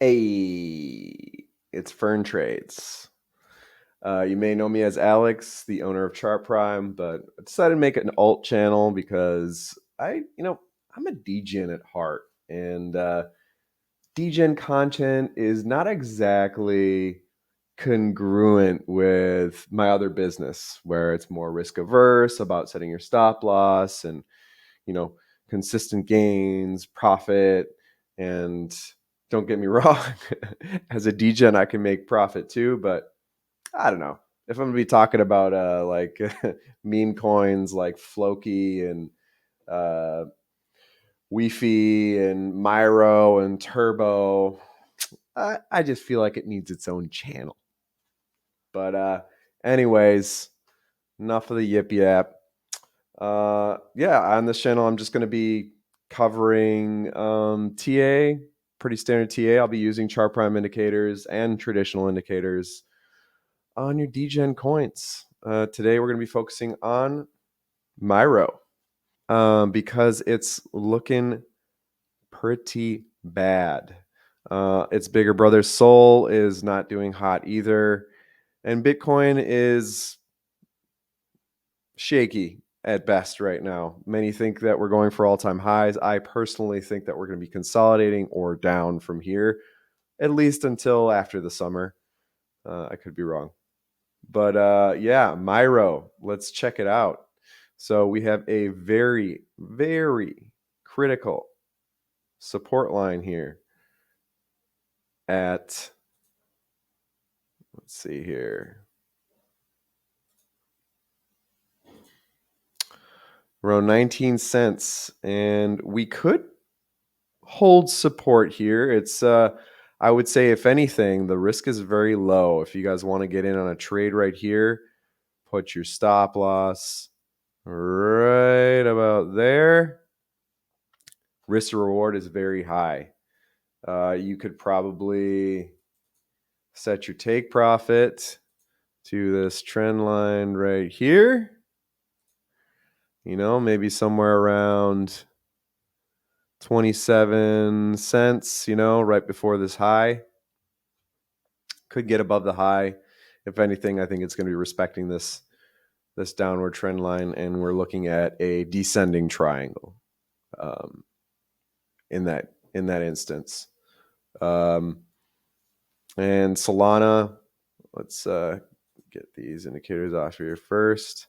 Hey, it's Fern Trades. You may know me as Alex, the owner of Chart Prime, but I decided to make an alt channel because I'm a degen at heart, and degen content is not exactly congruent with my other business, where it's more risk averse about setting your stop loss and you know, consistent gains, profit, and don't get me wrong, as a degen, I can make profit too, but I don't know. If I'm gonna be talking about like meme coins like Floki and uh, Wi-Fi and Myro and Turbo, I just feel like it needs its own channel. But anyways, enough of the yip yap. Yeah, on this channel, I'm just going to be covering TA, pretty standard TA. I'll be using chart prime indicators and traditional indicators on your degen coins. Today, we're going to be focusing on Myro because it's looking pretty bad. Its bigger brother Sol is not doing hot either, and Bitcoin is shaky at best right now. Many think that we're going for all-time highs. I personally think that we're going to be consolidating or down from here, at least until after the summer. I could be wrong. But yeah, Myro, let's check it out. So we have a very, very critical support line here at, let's see here, around 19 cents. And we could hold support here. It's I would say if anything, the risk is very low. If you guys want to get in on a trade right here, put your stop loss right about there. Risk to reward is very high. You could probably set your take profit to this trend line right here. You know, maybe somewhere around 27 cents, you know, right before this high. Could get above the high. If anything, I think it's going to be respecting this downward trend line, and we're looking at a descending triangle in that instance. And Salana, let's get these indicators off here first.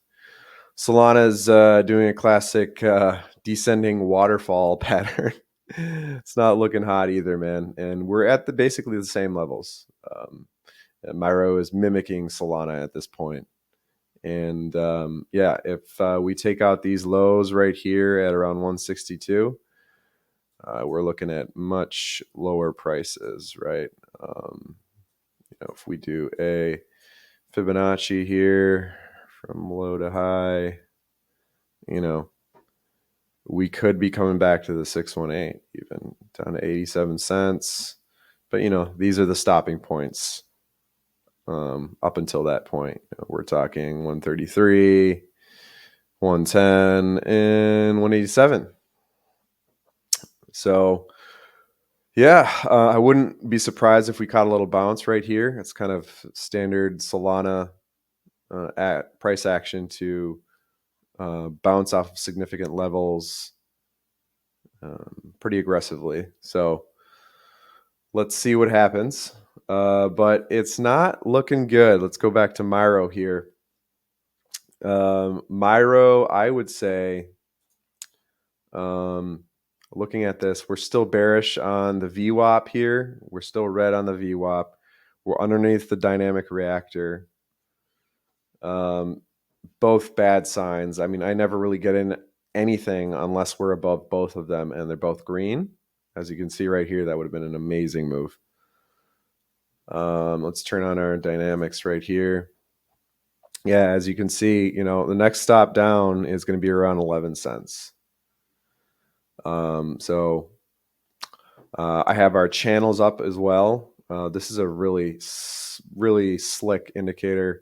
Solana is doing a classic descending waterfall pattern. It's not looking hot either, man. And we're at basically the same levels. Myro is mimicking Solana at this point. And yeah, if we take out these lows right here at around 162, we're looking at much lower prices, right? If we do a Fibonacci here from low to high, we could be coming back to the 618, even down to 87 cents. But, these are the stopping points. Up until that point, we're talking 133, 110, and 187. So, yeah, I wouldn't be surprised if we caught a little bounce right here. It's kind of standard Solana at price action to bounce off of significant levels pretty aggressively. So let's see what happens. But it's not looking good. Let's go back to Myro here. Myro, I would say, looking at this, we're still bearish on the VWAP here. We're still red on the VWAP. We're underneath the dynamic reactor. Both bad signs. I mean, I never really get in anything unless we're above both of them and they're both green. As you can see right here, that would have been an amazing move. Let's turn on our dynamics right here. Yeah, as you can see, the next stop down is going to be around 11 cents. So I have our channels up as well. This is a really, really slick indicator.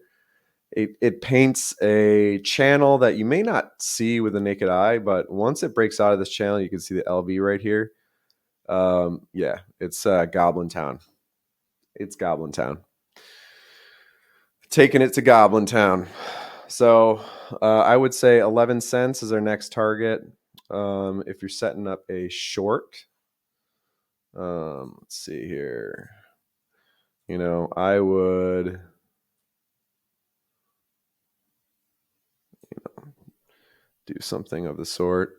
It paints a channel that you may not see with the naked eye, but once it breaks out of this channel, you can see the LV right here. Yeah, it's Goblin Town. It's Goblin Town. Taking it to Goblin Town. So I would say 11 cents is our next target. If you're setting up a short, let's see here. I would do something of the sort.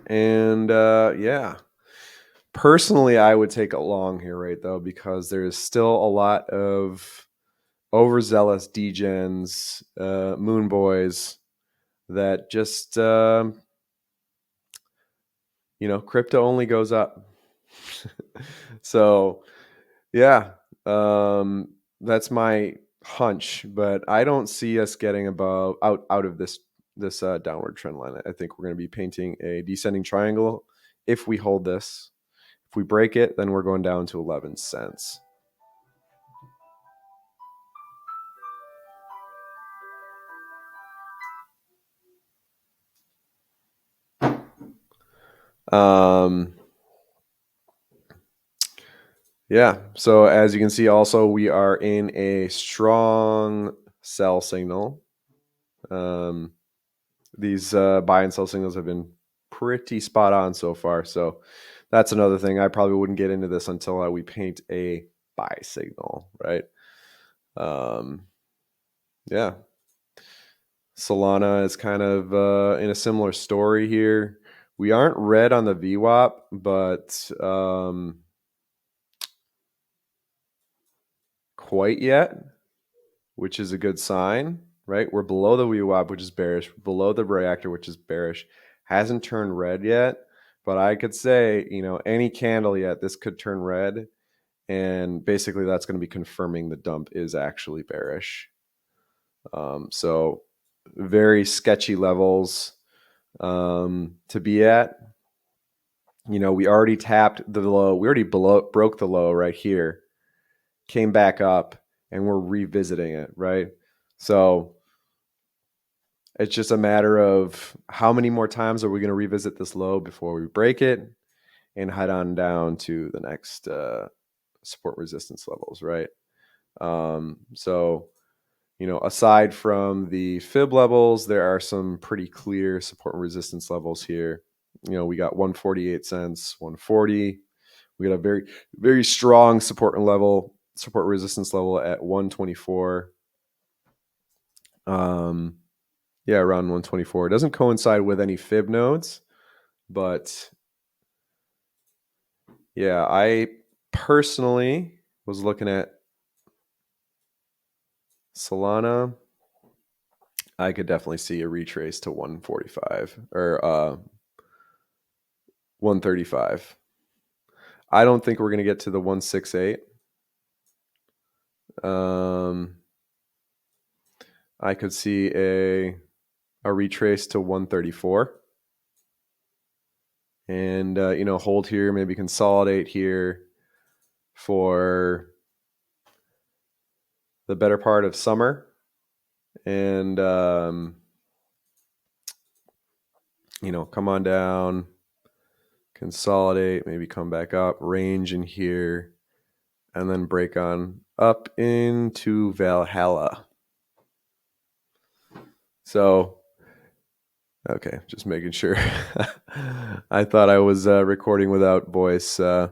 And yeah, personally, I would take a long here, right, though, because there's still a lot of overzealous degens, moon boys that just, crypto only goes up. So, yeah, that's my hunch, but I don't see us getting out of this downward trend line. I think we're going to be painting a descending triangle if we hold this. If we break it, then we're going down to 11 cents. Yeah, so as you can see, also we are in a strong sell signal. These buy and sell signals have been pretty spot on so far. So that's another thing. I probably wouldn't get into this until we paint a buy signal, right? Yeah. Salana is kind of in a similar story here. We aren't red on the VWAP, but quite yet, which is a good sign, right? We're below the VWAP, which is bearish, below the reactor, which is bearish. Hasn't turned red yet, but I could say, any candle yet, this could turn red. And basically that's going to be confirming the dump is actually bearish. So very sketchy levels to be at. We already tapped the low. We already broke the low right here, came back up, and we're revisiting it, right? So it's just a matter of how many more times are we going to revisit this low before we break it and head on down to the next support resistance levels, right? So, aside from the fib levels, there are some pretty clear support and resistance levels here. We got 148 cents, 140. We got a very, very strong support resistance level at 124. Yeah, around 124. It doesn't coincide with any fib nodes, but yeah, I personally was looking at Salana. I could definitely see a retrace to 145 or 135. I don't think we're going to get to the 168. I could see a retrace to 134. And, hold here, maybe consolidate here for the better part of summer. And, come on down, consolidate, maybe come back up, range in here, and then break on up into Valhalla. So, okay, just making sure. I thought I was recording without voice. My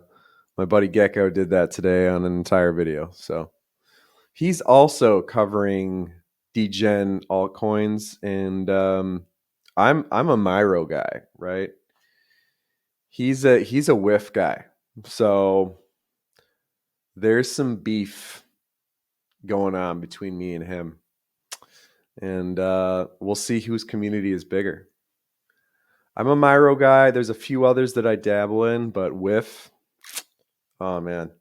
buddy Gecko did that today on an entire video. So he's also covering degen altcoins, and I'm a Myro guy, right? He's a whiff guy. So there's some beef going on between me and him. And we'll see whose community is bigger. I'm a Myro guy. There's a few others that I dabble in, but whiff, oh man,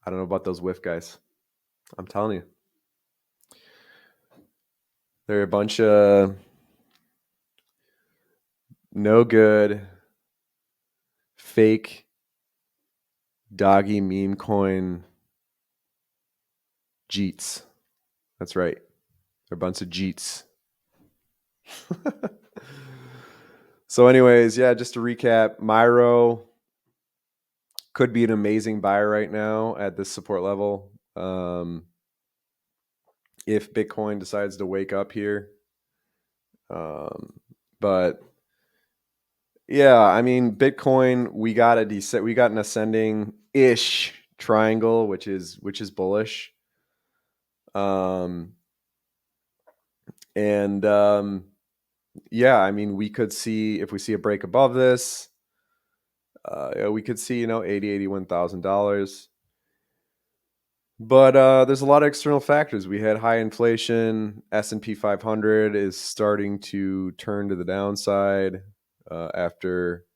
I don't know about those whiff guys. I'm telling you. They're a bunch of no good, fake, doggy meme coin Jeets. That's right. They're a bunch of Jeets. So, anyways, yeah, just to recap, Myro could be an amazing buy right now at this support level. If Bitcoin decides to wake up here. But yeah, I mean, Bitcoin, we got an ascending ish triangle, which is bullish. And yeah, I mean, we could see, if we see a break above this, we could see, $81,000. But there's a lot of external factors. We had high inflation. S&P 500 is starting to turn to the downside after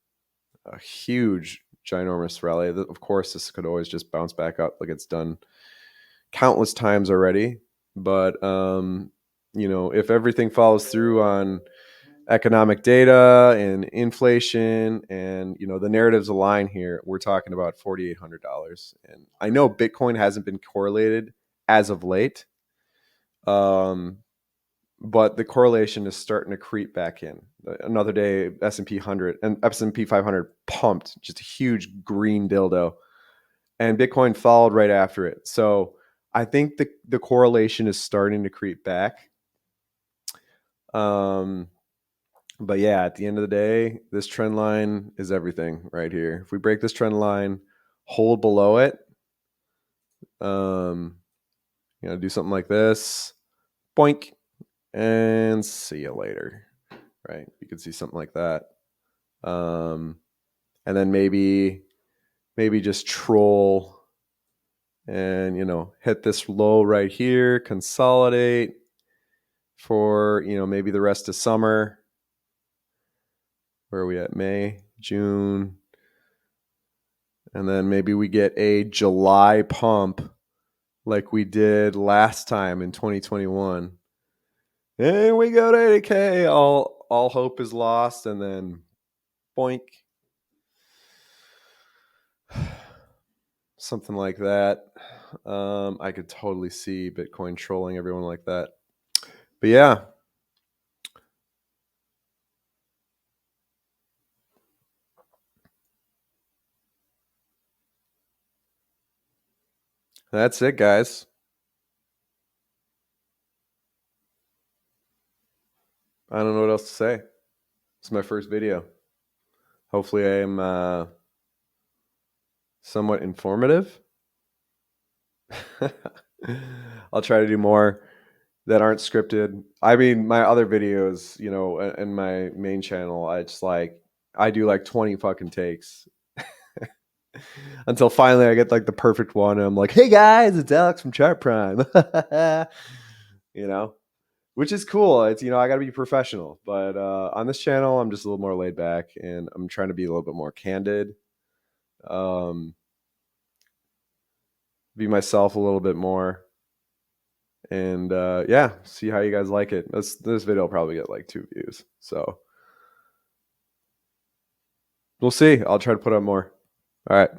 a huge, ginormous rally. Of course, this could always just bounce back up like it's done countless times already. But if everything follows through on economic data and inflation, and the narratives align here, we're talking about $4,800. And I know Bitcoin hasn't been correlated as of late, but the correlation is starting to creep back in. Another day, S&P 100 and S&P 500 pumped, just a huge green dildo, and Bitcoin followed right after it. So I think the correlation is starting to creep back. But yeah, at the end of the day, this trend line is everything right here. If we break this trend line, hold below it, do something like this, boink, and see you later. Right? You could see something like that. And then maybe just troll and hit this low right here, consolidate for maybe the rest of summer. Where are we at? May, June, and then maybe we get a July pump like we did last time in 2021. And we go to 80K. All hope is lost, and then boink. Something like that. I could totally see Bitcoin trolling everyone like that. But yeah. That's it, guys. I don't know what else to say. It's my first video. Hopefully I am somewhat informative. I'll try to do more that aren't scripted. I mean, my other videos, and my main channel, I do like 20 fucking takes until finally I get like the perfect one. And I'm like, hey guys, it's Alex from Chart Prime. Which is cool. It's, I got to be professional. But on this channel, I'm just a little more laid back, and I'm trying to be a little bit more candid. Be myself a little bit more. And yeah, see how you guys like it. This video will probably get like 2 views. So we'll see. I'll try to put up more. All right.